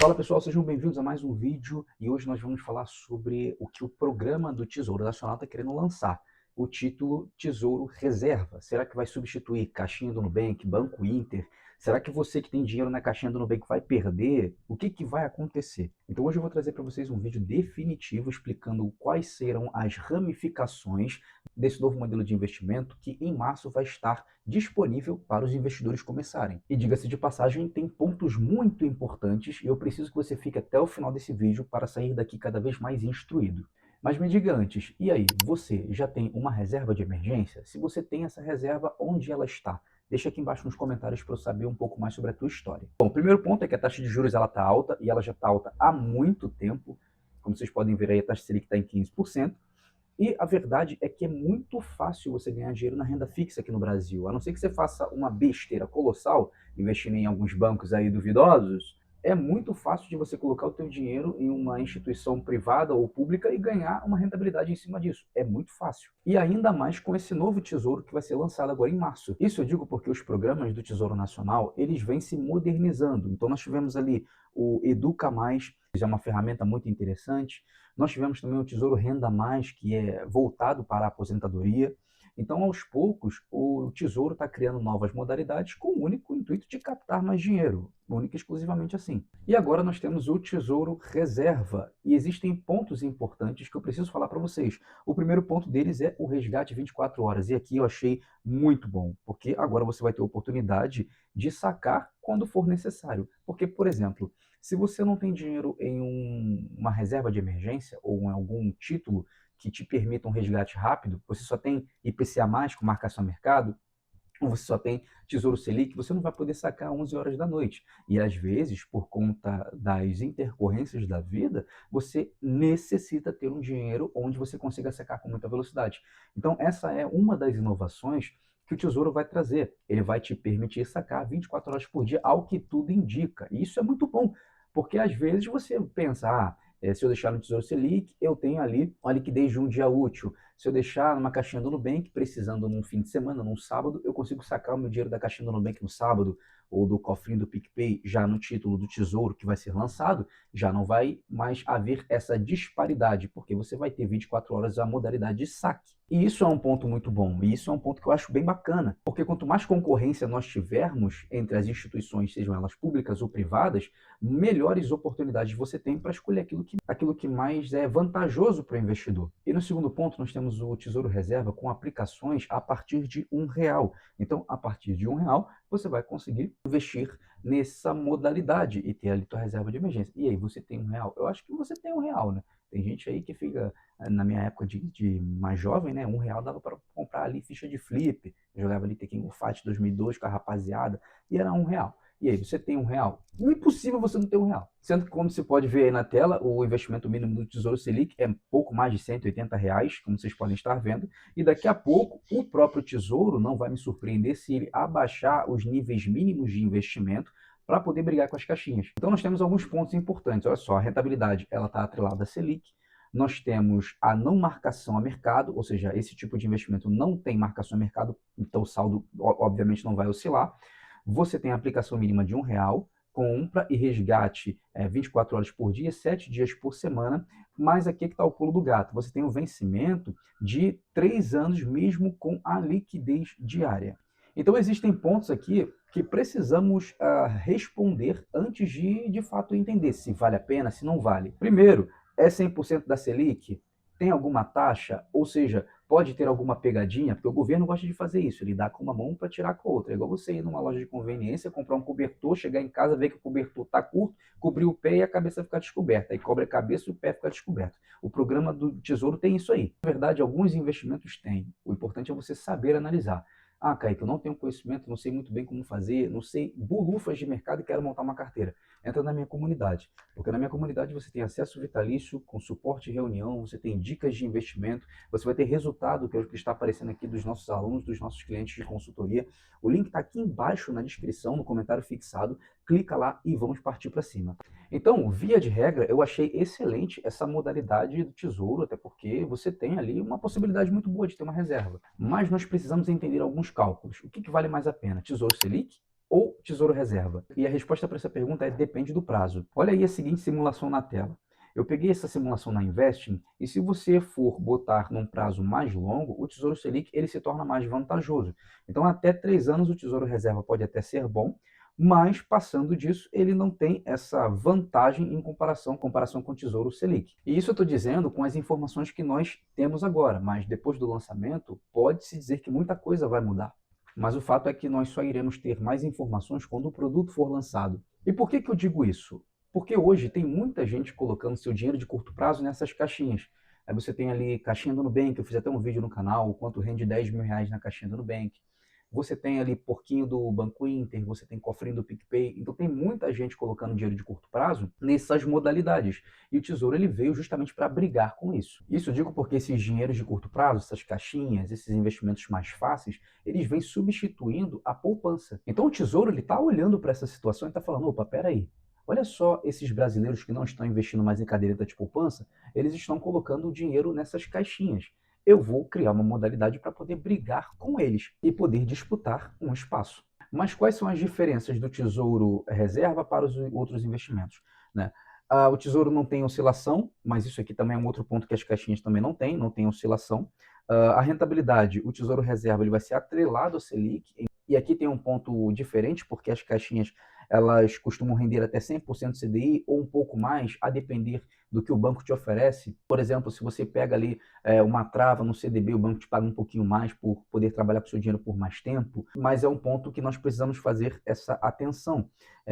Fala pessoal, sejam bem-vindos a mais um vídeo e hoje nós vamos falar sobre o que o programa do Tesouro Nacional está querendo lançar. O título Tesouro Reserva. Será que vai substituir caixinha do Nubank, Banco Inter? Será que você que tem dinheiro na caixinha do Nubank vai perder? O que vai acontecer? Então hoje eu vou trazer para vocês um vídeo definitivo explicando quais serão as ramificações desse novo modelo de investimento que em março vai estar disponível para os investidores começarem. E diga-se de passagem, tem pontos muito importantes e eu preciso que você fique até o final desse vídeo para sair daqui cada vez mais instruído. Mas me diga antes, e aí, você já tem uma reserva de emergência? Se você tem essa reserva, onde ela está? Deixa aqui embaixo nos comentários para eu saber um pouco mais sobre a tua história. Bom, o primeiro ponto é que a taxa de juros ela está alta e ela já está alta há muito tempo. Como vocês podem ver aí, a taxa Selic está em 15%. E a verdade é que é muito fácil você ganhar dinheiro na renda fixa aqui no Brasil. A não ser que você faça uma besteira colossal, investindo em alguns bancos aí duvidosos, é muito fácil de você colocar o teu dinheiro em uma instituição privada ou pública e ganhar uma rentabilidade em cima disso. É muito fácil. E ainda mais com esse novo tesouro que vai ser lançado agora em março. Isso eu digo porque os programas do Tesouro Nacional, eles vêm se modernizando. Então nós tivemos ali o Educa Mais, que é uma ferramenta muito interessante. Nós tivemos também o Tesouro Renda Mais, que é voltado para a aposentadoria. Então, aos poucos, o Tesouro está criando novas modalidades com o único intuito de captar mais dinheiro, única e exclusivamente assim. E agora nós temos o Tesouro Reserva, e existem pontos importantes que eu preciso falar para vocês. O primeiro ponto deles é o resgate 24 horas, e aqui eu achei muito bom, porque agora você vai ter a oportunidade de sacar quando for necessário. Porque, por exemplo, se você não tem dinheiro em uma reserva de emergência ou em algum título que te permita um resgate rápido, você só tem IPCA+, com marcação a mercado, ou você só tem Tesouro Selic, você não vai poder sacar às 11 horas da noite. E às vezes, por conta das intercorrências da vida, você necessita ter um dinheiro onde você consiga sacar com muita velocidade. Então, essa é uma das inovações que o Tesouro vai trazer. Ele vai te permitir sacar 24 horas por dia, ao que tudo indica. E isso é muito bom, porque às vezes você pensa, se eu deixar no Tesouro Selic, eu tenho ali uma liquidez de um dia útil. Se eu deixar numa caixinha do Nubank, precisando num fim de semana, num sábado, eu consigo sacar o meu dinheiro da caixinha do Nubank no sábado, ou do cofrinho do PicPay, já no título do Tesouro que vai ser lançado, já não vai mais haver essa disparidade, porque você vai ter 24 horas a modalidade de saque. E isso é um ponto muito bom, e isso é um ponto que eu acho bem bacana, porque quanto mais concorrência nós tivermos entre as instituições, sejam elas públicas ou privadas, melhores oportunidades você tem para escolher aquilo que mais é vantajoso para o investidor. E no segundo ponto, nós temos o Tesouro Reserva com aplicações a partir de R$ 1. Então, a partir de R$ 1, você vai conseguir investir nessa modalidade e ter ali tua reserva de emergência. E aí, você tem R$ 1? Eu acho que você tem R$ 1, né? Tem gente aí que fica, na minha época de mais jovem, né? R$ 1 dava para comprar ali ficha de flip. Eu jogava ali Tekken Fight 2002 com a rapaziada e era R$ 1. E aí, você tem R$ 1? Impossível você não ter R$ 1. Sendo que, como você pode ver aí na tela, o investimento mínimo do Tesouro Selic é pouco mais de R$ 180, como vocês podem estar vendo. E daqui a pouco, o próprio Tesouro não vai me surpreender se ele abaixar os níveis mínimos de investimento para poder brigar com as caixinhas. Então, nós temos alguns pontos importantes. Olha só, a rentabilidade ela está atrelada à Selic. Nós temos a não marcação a mercado, ou seja, esse tipo de investimento não tem marcação a mercado, então o saldo, obviamente, não vai oscilar. Você tem a aplicação mínima de R$ 1, compra e resgate 24 horas por dia, 7 dias por semana, mas aqui é que está o pulo do gato. Você tem um vencimento de 3 anos mesmo com a liquidez diária. Então existem pontos aqui que precisamos responder antes de fato entender se vale a pena, se não vale. Primeiro, é 100% da Selic? Tem alguma taxa? Ou seja, pode ter alguma pegadinha, porque o governo gosta de fazer isso, ele dá com uma mão para tirar com a outra. É igual você ir numa loja de conveniência, comprar um cobertor, chegar em casa, ver que o cobertor está curto, cobrir o pé e a cabeça ficar descoberta. Aí cobre a cabeça e o pé fica descoberto. O programa do Tesouro tem isso aí. Na verdade, alguns investimentos têm. O importante é você saber analisar. Kaique, eu não tenho conhecimento, não sei muito bem como fazer, não sei bulufas de mercado e quero montar uma carteira. Entra na minha comunidade, porque na minha comunidade você tem acesso vitalício, com suporte e reunião, você tem dicas de investimento, você vai ter resultado, que é o que está aparecendo aqui dos nossos alunos, dos nossos clientes de consultoria. O link está aqui embaixo na descrição, no comentário fixado. Clica lá e vamos partir para cima. Então, via de regra, eu achei excelente essa modalidade do Tesouro, até porque você tem ali uma possibilidade muito boa de ter uma reserva. Mas nós precisamos entender alguns cálculos. O que vale mais a pena, Tesouro Selic ou Tesouro Reserva? E a resposta para essa pergunta é depende do prazo. Olha aí a seguinte simulação na tela. Eu peguei essa simulação na Investing e se você for botar num prazo mais longo, o Tesouro Selic ele se torna mais vantajoso. Então, até 3 anos o Tesouro Reserva pode até ser bom, mas passando disso, ele não tem essa vantagem em comparação com o Tesouro Selic. E isso eu estou dizendo com as informações que nós temos agora, mas depois do lançamento, pode-se dizer que muita coisa vai mudar. Mas o fato é que nós só iremos ter mais informações quando o produto for lançado. E por que eu digo isso? Porque hoje tem muita gente colocando seu dinheiro de curto prazo nessas caixinhas. Aí você tem ali caixinha do Nubank, eu fiz até um vídeo no canal, o quanto rende 10 mil reais na caixinha do Nubank. Você tem ali porquinho do Banco Inter, você tem cofrinho do PicPay. Então tem muita gente colocando dinheiro de curto prazo nessas modalidades. E o Tesouro ele veio justamente para brigar com isso. Isso eu digo porque esses dinheiros de curto prazo, essas caixinhas, esses investimentos mais fáceis, eles vêm substituindo a poupança. Então o Tesouro ele está olhando para essa situação e está falando, opa, peraí, olha só esses brasileiros que não estão investindo mais em caderneta de poupança, eles estão colocando o dinheiro nessas caixinhas. Eu vou criar uma modalidade para poder brigar com eles e poder disputar um espaço. Mas quais são as diferenças do Tesouro Reserva para os outros investimentos, né? O Tesouro não tem oscilação, mas isso aqui também é um outro ponto que as caixinhas também não tem oscilação. A rentabilidade, o Tesouro Reserva ele vai ser atrelado ao Selic, e aqui tem um ponto diferente, porque as caixinhas elas costumam render até 100% CDI ou um pouco mais, a depender do que o banco te oferece. Por exemplo, se você pega ali uma trava no CDB, o banco te paga um pouquinho mais por poder trabalhar com o seu dinheiro por mais tempo, mas é um ponto que nós precisamos fazer essa atenção.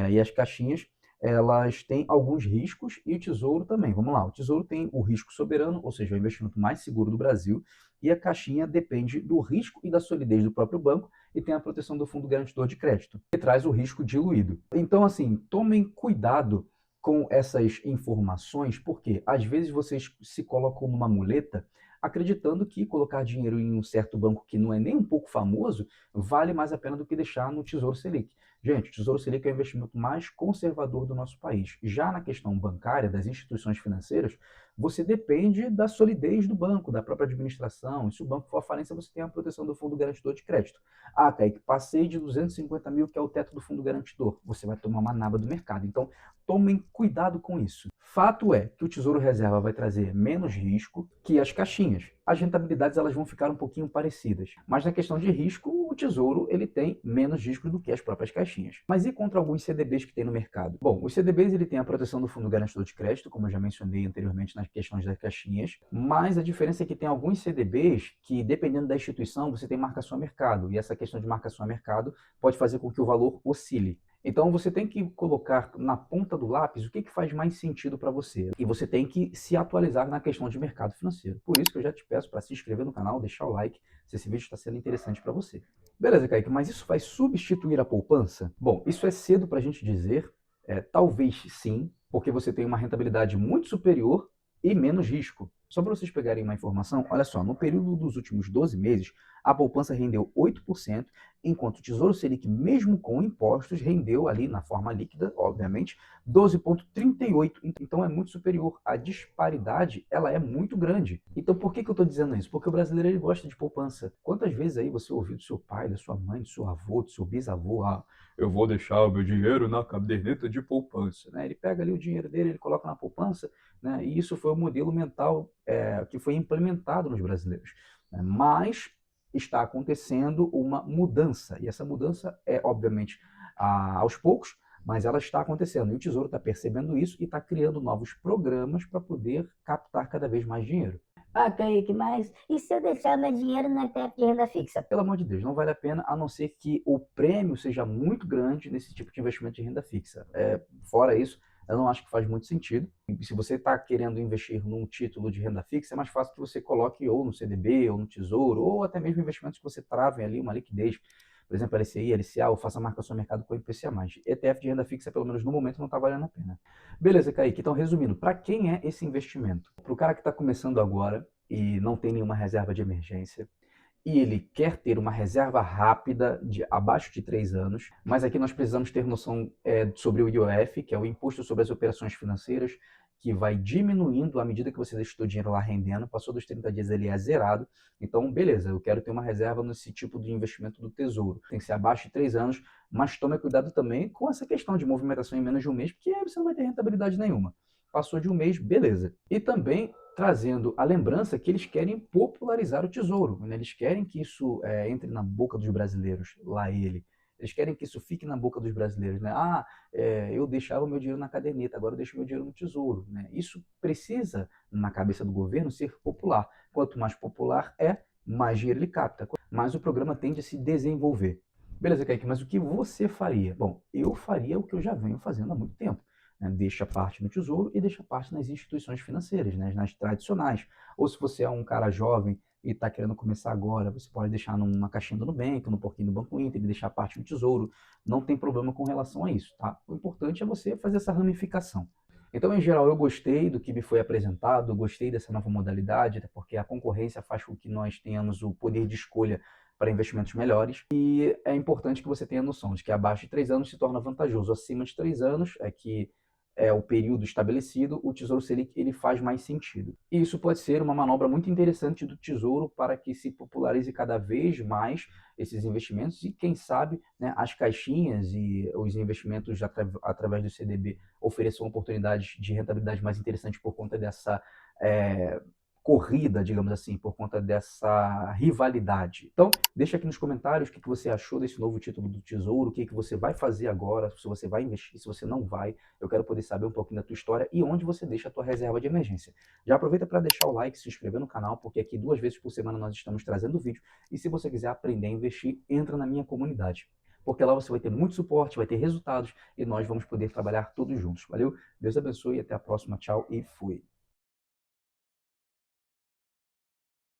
E as caixinhas, elas têm alguns riscos e o Tesouro também. Vamos lá, o Tesouro tem o risco soberano, ou seja, o investimento mais seguro do Brasil, e a caixinha depende do risco e da solidez do próprio banco e tem a proteção do Fundo Garantidor de Crédito, que traz o risco diluído. Então, assim, tomem cuidado com essas informações, porque às vezes vocês se colocam numa muleta acreditando que colocar dinheiro em um certo banco que não é nem um pouco famoso vale mais a pena do que deixar no Tesouro Selic. Gente, o Tesouro Selic é o investimento mais conservador do nosso país. Já na questão bancária, das instituições financeiras, você depende da solidez do banco, da própria administração. E se o banco for à falência, você tem a proteção do Fundo Garantidor de Crédito. Ah, Kaique, passei de 250 mil, que é o teto do Fundo Garantidor. Você vai tomar uma naba do mercado. Então, tomem cuidado com isso. Fato é que o Tesouro Reserva vai trazer menos risco que as caixinhas. As rentabilidades elas vão ficar um pouquinho parecidas. Mas na questão de risco, o Tesouro ele tem menos risco do que as próprias caixinhas. Mas e contra alguns CDBs que tem no mercado? Bom, os CDBs ele tem a proteção do Fundo Garantidor de Crédito, como eu já mencionei anteriormente nas questões das caixinhas, mas a diferença é que tem alguns CDBs que, dependendo da instituição, você tem marcação a mercado, e essa questão de marcação a mercado pode fazer com que o valor oscile. Então você tem que colocar na ponta do lápis o que faz mais sentido para você. E você tem que se atualizar na questão de mercado financeiro. Por isso que eu já te peço para se inscrever no canal, deixar o like, se esse vídeo está sendo interessante para você. Beleza, Kaique, mas isso vai substituir a poupança? Bom, isso é cedo para a gente dizer, talvez sim, porque você tem uma rentabilidade muito superior e menos risco. Só para vocês pegarem uma informação, olha só, no período dos últimos 12 meses, a poupança rendeu 8%, enquanto o Tesouro Selic, mesmo com impostos, rendeu ali na forma líquida, obviamente, 12,38%. Então é muito superior. A disparidade, ela é muito grande. Então por que eu estou dizendo isso? Porque o brasileiro ele gosta de poupança. Quantas vezes aí você ouviu do seu pai, da sua mãe, do seu avô, do seu bisavô, eu vou deixar o meu dinheiro na caderneta de poupança, né? Ele pega ali o dinheiro dele, ele coloca na poupança, né? E isso foi o modelo mental que foi implementado nos brasileiros, né? Mas está acontecendo uma mudança, e essa mudança é, obviamente, aos poucos, mas ela está acontecendo, e o Tesouro está percebendo isso e está criando novos programas para poder captar cada vez mais dinheiro. Ah, Kaique, mas e se eu deixar meu dinheiro no ETF de renda fixa? Pelo amor de Deus, não vale a pena, a não ser que o prêmio seja muito grande nesse tipo de investimento de renda fixa. Fora isso, eu não acho que faz muito sentido. E se você está querendo investir num título de renda fixa, é mais fácil que você coloque ou no CDB, ou no Tesouro, ou até mesmo investimentos que você travem ali uma liquidez. Por exemplo, LCI, LCA, ou faça marcação mercado com IPCA+. ETF de renda fixa, pelo menos no momento, não está valendo a pena. Beleza, Kaique. Então, resumindo, para quem é esse investimento? Para o cara que está começando agora e não tem nenhuma reserva de emergência, e ele quer ter uma reserva rápida de abaixo de 3 anos, mas aqui nós precisamos ter noção sobre o IOF, que é o Imposto sobre as Operações Financeiras, que vai diminuindo à medida que você deixa o seu dinheiro lá rendendo. Passou dos 30 dias, ele é zerado. Então, beleza, eu quero ter uma reserva nesse tipo de investimento do Tesouro. Tem que ser abaixo de 3 anos, mas tome cuidado também com essa questão de movimentação em menos de um mês, porque aí você não vai ter rentabilidade nenhuma. Passou de um mês, beleza. E também trazendo a lembrança que eles querem popularizar o Tesouro, né? Eles querem que isso entre na boca dos brasileiros, lá ele. Eles querem que isso fique na boca dos brasileiros, né? Eu deixava o meu dinheiro na caderneta, agora eu deixo meu dinheiro no Tesouro, né? Isso precisa, na cabeça do governo, ser popular. Quanto mais popular mais dinheiro ele capta, mais o programa tende a se desenvolver. Beleza, Kaique, mas o que você faria? Bom, eu faria o que eu já venho fazendo há muito tempo, né? Deixa parte no Tesouro e deixa parte nas instituições financeiras, né? Nas tradicionais. Ou se você é um cara jovem e está querendo começar agora, você pode deixar numa caixinha do Nubank, no porquinho do Banco Inter, e deixar parte no Tesouro. Não tem problema com relação a isso, tá? O importante é você fazer essa ramificação. Então, em geral, eu gostei do que me foi apresentado, eu gostei dessa nova modalidade, até porque a concorrência faz com que nós tenhamos o poder de escolha para investimentos melhores. E é importante que você tenha noção de que abaixo de 3 anos se torna vantajoso. Acima de 3 anos é que é o período estabelecido, o Tesouro Selic ele faz mais sentido. E isso pode ser uma manobra muito interessante do Tesouro para que se popularize cada vez mais esses investimentos e, quem sabe, né, as caixinhas e os investimentos através do CDB ofereçam oportunidades de rentabilidade mais interessantes por conta dessa corrida, digamos assim, por conta dessa rivalidade. Então, deixa aqui nos comentários o que você achou desse novo título do Tesouro, o que você vai fazer agora, se você vai investir, se você não vai. Eu quero poder saber um pouquinho da tua história e onde você deixa a tua reserva de emergência. Já aproveita para deixar o like, se inscrever no canal, porque aqui 2 vezes por semana nós estamos trazendo vídeo. E se você quiser aprender a investir, entra na minha comunidade. Porque lá você vai ter muito suporte, vai ter resultados e nós vamos poder trabalhar todos juntos. Valeu? Deus abençoe, até a próxima. Tchau e fui.